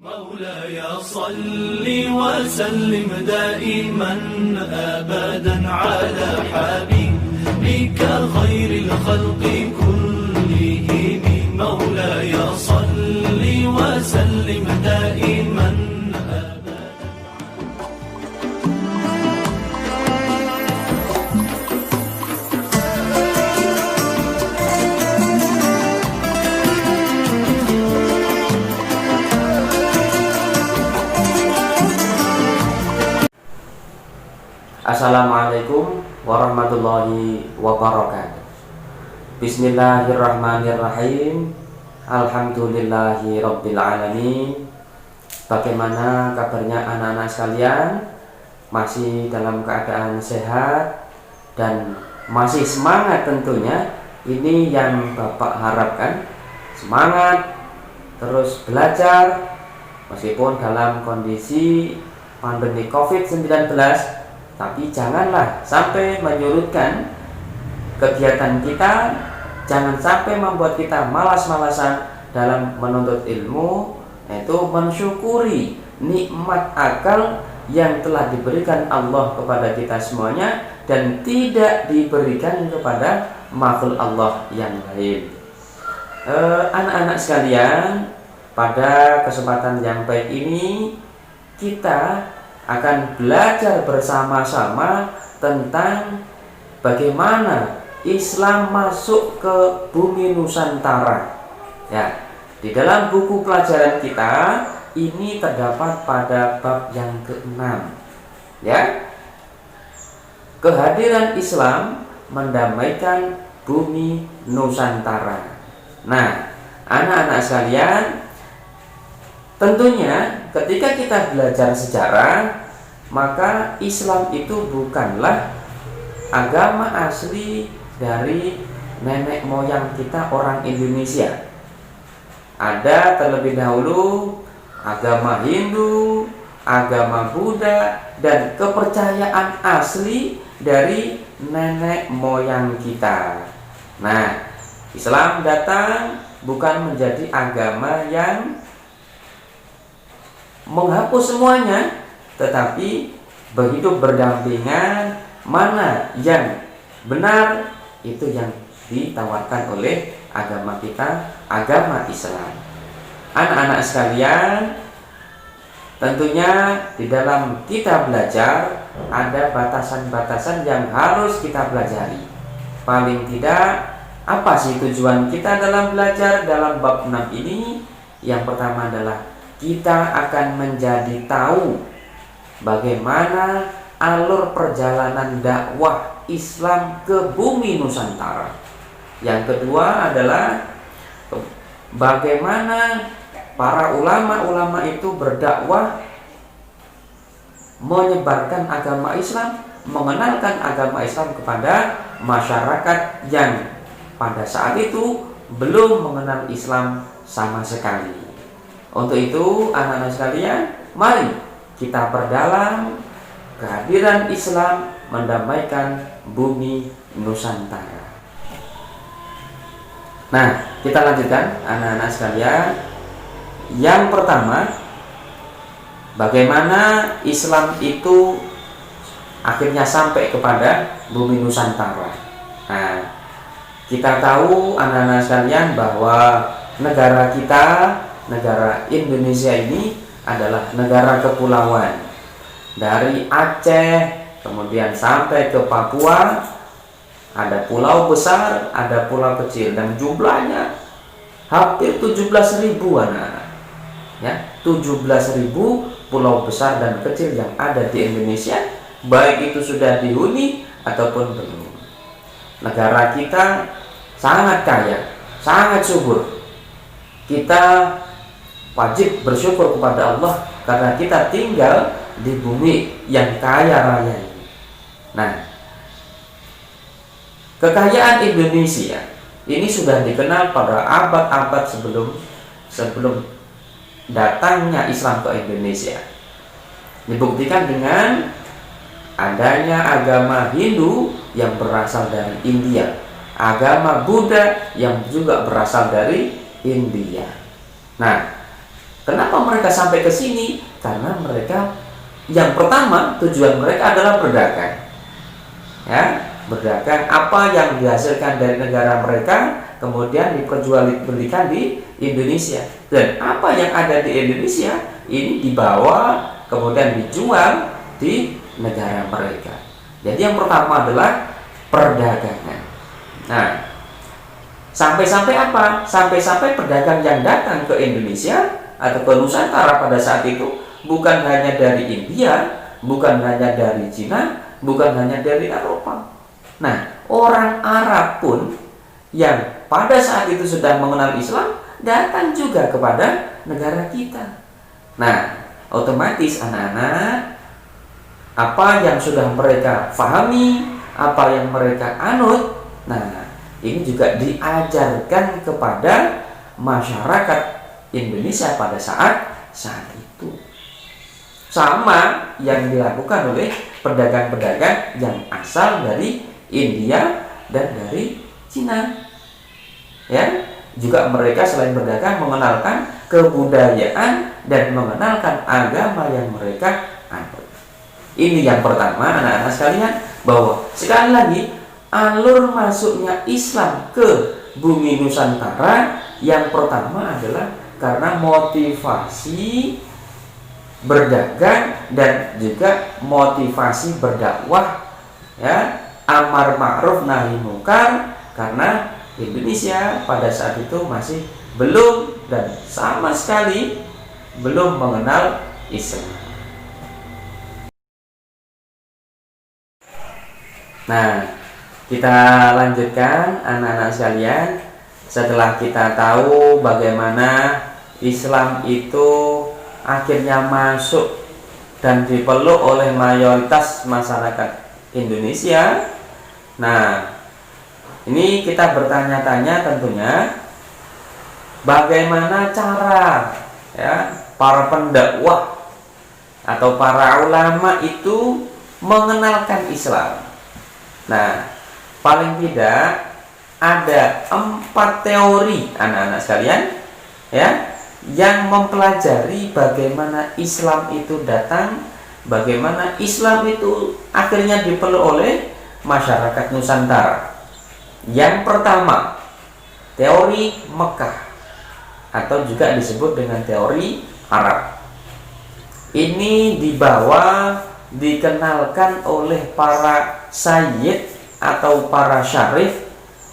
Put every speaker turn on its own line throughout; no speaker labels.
مولاي صل وسلم دائما أبدا على حبيبك خير الخلق كلهم مولاي صل وسلم دائما أبدا.
Assalamualaikum warahmatullahi wabarakatuh. Bismillahirrahmanirrahim. Alhamdulillahi rabbil alamin. Bagaimana kabarnya anak-anak sekalian? Masih dalam keadaan sehat dan masih semangat tentunya. Ini yang Bapak harapkan. Semangat terus belajar meskipun dalam kondisi pandemi COVID-19. Tapi janganlah sampai menyurutkan kegiatan kita, jangan sampai membuat kita malas-malasan dalam menuntut ilmu, yaitu mensyukuri nikmat akal yang telah diberikan Allah kepada kita semuanya dan tidak diberikan kepada makhluk Allah yang lain. Anak-anak sekalian, pada kesempatan yang baik ini kita akan belajar bersama-sama tentang bagaimana Islam masuk ke bumi Nusantara. Ya, di dalam buku pelajaran kita ini terdapat pada bab yang ke-6. Ya, kehadiran Islam mendamaikan bumi Nusantara. Nah, anak-anak sekalian, tentunya ketika kita belajar sejarah, maka Islam itu bukanlah agama asli dari nenek moyang kita orang Indonesia. Ada terlebih dahulu agama Hindu, agama Buddha, dan kepercayaan asli dari nenek moyang kita. Nah, Islam datang bukan menjadi agama yang menghapus semuanya, tetapi begitu berdampingan, mana yang benar itu yang ditawarkan oleh agama kita, agama Islam. Anak-anak sekalian, tentunya di dalam kita belajar ada batasan-batasan yang harus kita pelajari. Paling tidak, apa sih tujuan kita dalam belajar dalam bab 6 ini? Yang pertama adalah kita akan menjadi tahu bagaimana alur perjalanan dakwah Islam ke bumi Nusantara. Yang kedua adalah bagaimana para ulama-ulama itu berdakwah menyebarkan agama Islam, mengenalkan agama Islam kepada masyarakat yang pada saat itu belum mengenal Islam sama sekali. Untuk itu, anak-anak sekalian, mari kita perdalam kehadiran Islam mendamaikan bumi Nusantara. Nah, kita lanjutkan anak-anak sekalian. Yang pertama, bagaimana Islam itu akhirnya sampai kepada bumi Nusantara. Nah, kita tahu anak-anak sekalian bahwa negara kita, negara Indonesia ini adalah negara kepulauan. Dari Aceh kemudian sampai ke Papua, ada pulau besar, ada pulau kecil, dan jumlahnya hampir 17.000 anak-anak. Ya, 17.000 pulau besar dan kecil yang ada di Indonesia, baik itu sudah dihuni ataupun belum. Negara kita sangat kaya, sangat subur. Kita wajib bersyukur kepada Allah karena kita tinggal di bumi yang kaya raya ini. Nah, kekayaan Indonesia ini sudah dikenal pada abad-abad sebelum datangnya Islam ke Indonesia. Dibuktikan dengan adanya agama Hindu yang berasal dari India, agama Buddha yang juga berasal dari India. Nah, Kenapa mereka sampai ke sini? Karena mereka yang pertama tujuan mereka adalah berdagang. Ya, berdagang apa yang dihasilkan dari negara mereka kemudian diperjualbelikan di Indonesia. Dan apa yang ada di Indonesia ini dibawa kemudian dijual di negara mereka. Jadi yang pertama adalah perdagangan. Nah, sampai-sampai apa? Sampai-sampai pedagang yang datang ke Indonesia atau ke Nusantara pada saat itu bukan hanya dari India, bukan hanya dari Cina, bukan hanya dari Eropa. Nah, orang Arab pun yang pada saat itu sudah mengenal Islam datang juga kepada negara kita. Nah, otomatis anak-anak, apa yang sudah mereka fahami, apa yang mereka anut, nah ini juga diajarkan kepada masyarakat Indonesia pada saat itu. Sama yang dilakukan oleh pedagang-pedagang yang asal dari India dan dari Cina. Ya, juga mereka selain berdagang mengenalkan kebudayaan dan mengenalkan agama yang mereka anut. Ini yang pertama anak-anak sekalian, bahwa sekali lagi alur masuknya Islam ke bumi Nusantara yang pertama adalah karena motivasi berdagang dan juga motivasi berdakwah, ya, amar ma'ruf nahi munkar, karena Indonesia pada saat itu masih belum dan sama sekali belum mengenal Islam. Nah, kita lanjutkan anak-anak sekalian. Setelah kita tahu bagaimana Islam itu akhirnya masuk dan dipeluk oleh mayoritas masyarakat Indonesia. Nah, ini kita bertanya-tanya tentunya bagaimana cara, ya, para pendakwah atau para ulama itu mengenalkan Islam. Nah, paling tidak ada 4 teori anak-anak sekalian, ya, yang mempelajari bagaimana Islam itu datang, bagaimana Islam itu akhirnya dipeluk oleh masyarakat Nusantara. Yang pertama, teori Mekah atau juga disebut dengan teori Arab. Ini dikenalkan oleh para sayyid atau para syarif,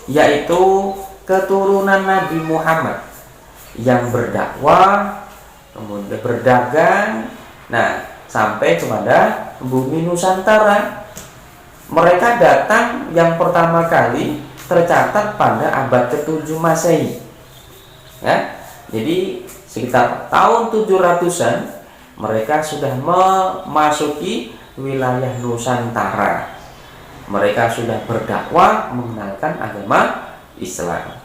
yaitu keturunan Nabi Muhammad yang berdakwah, kemudian berdagang, nah sampai kepada bumi Nusantara. Mereka datang yang pertama kali tercatat pada abad ke-7 Masehi. Ya, jadi sekitar tahun 700-an mereka sudah memasuki wilayah Nusantara. Mereka sudah berdakwah mengenalkan agama Islam.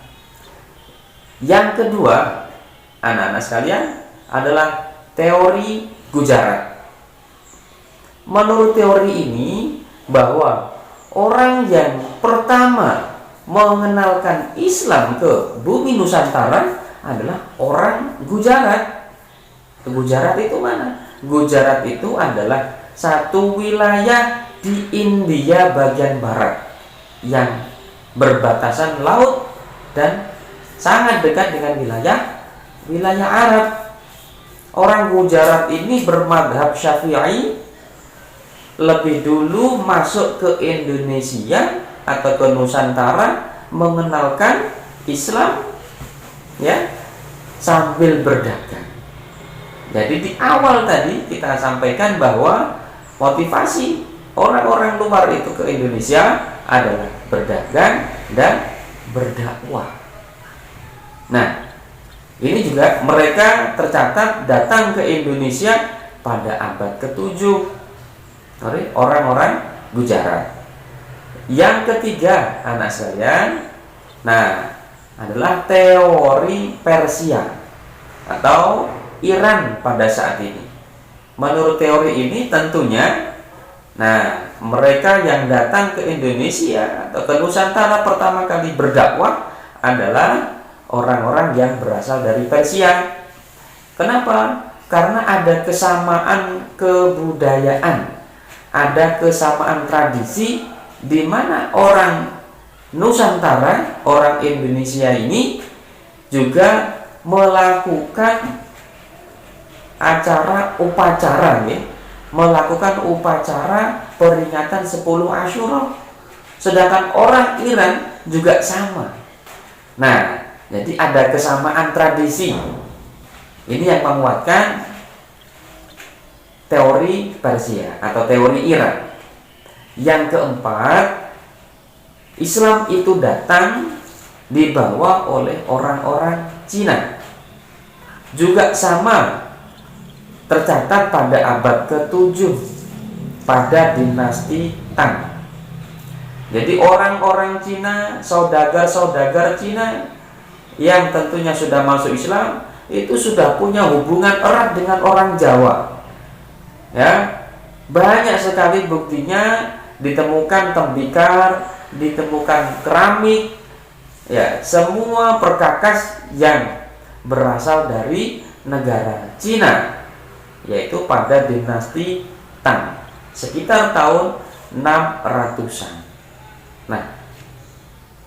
Yang kedua, anak-anak sekalian, adalah teori Gujarat. Menurut teori ini, bahwa orang yang pertama mengenalkan Islam ke bumi Nusantara adalah orang Gujarat. Gujarat itu mana? Gujarat itu adalah satu wilayah di India bagian barat yang berbatasan laut dan sangat dekat dengan wilayah Arab. Orang Gujarat ini bermadhab Syafi'i, lebih dulu masuk ke Indonesia atau ke Nusantara mengenalkan Islam, ya, sambil berdagang. Jadi di awal tadi kita sampaikan bahwa motivasi orang-orang luar itu ke Indonesia adalah berdagang dan berdakwah. Nah, ini juga mereka tercatat datang ke Indonesia pada abad ke-7 dari orang-orang Gujarat. Yang ketiga, anak sekalian, nah, adalah teori Persia atau Iran pada saat ini. Menurut teori ini tentunya, nah, mereka yang datang ke Indonesia atau ke Nusantara pertama kali berdakwah adalah orang-orang yang berasal dari Persia. Kenapa? Karena ada kesamaan kebudayaan, ada kesamaan tradisi, di mana orang Nusantara, orang Indonesia ini juga melakukan acara upacara, ya, melakukan upacara peringatan 10 Asyura. Sedangkan orang Iran juga sama. Nah, jadi ada kesamaan tradisi. Ini yang menguatkan teori Persia atau teori Iran. Yang keempat, Islam itu datang dibawa oleh orang-orang Cina. Juga sama tercatat pada abad ke-7 pada dinasti Tang. Jadi orang-orang Cina, saudagar-saudagar Cina yang tentunya sudah masuk Islam, itu sudah punya hubungan erat dengan orang Jawa. Ya, banyak sekali buktinya, ditemukan tembikar, ditemukan keramik, ya, semua perkakas yang berasal dari negara Cina, yaitu pada dinasti Tang sekitar tahun 600-an. Nah,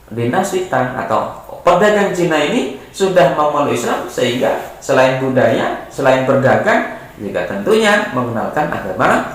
dinasti Tang atau pedagang Cina ini sudah memeluk Islam, sehingga selain budaya, selain berdagang, juga tentunya mengenalkan agama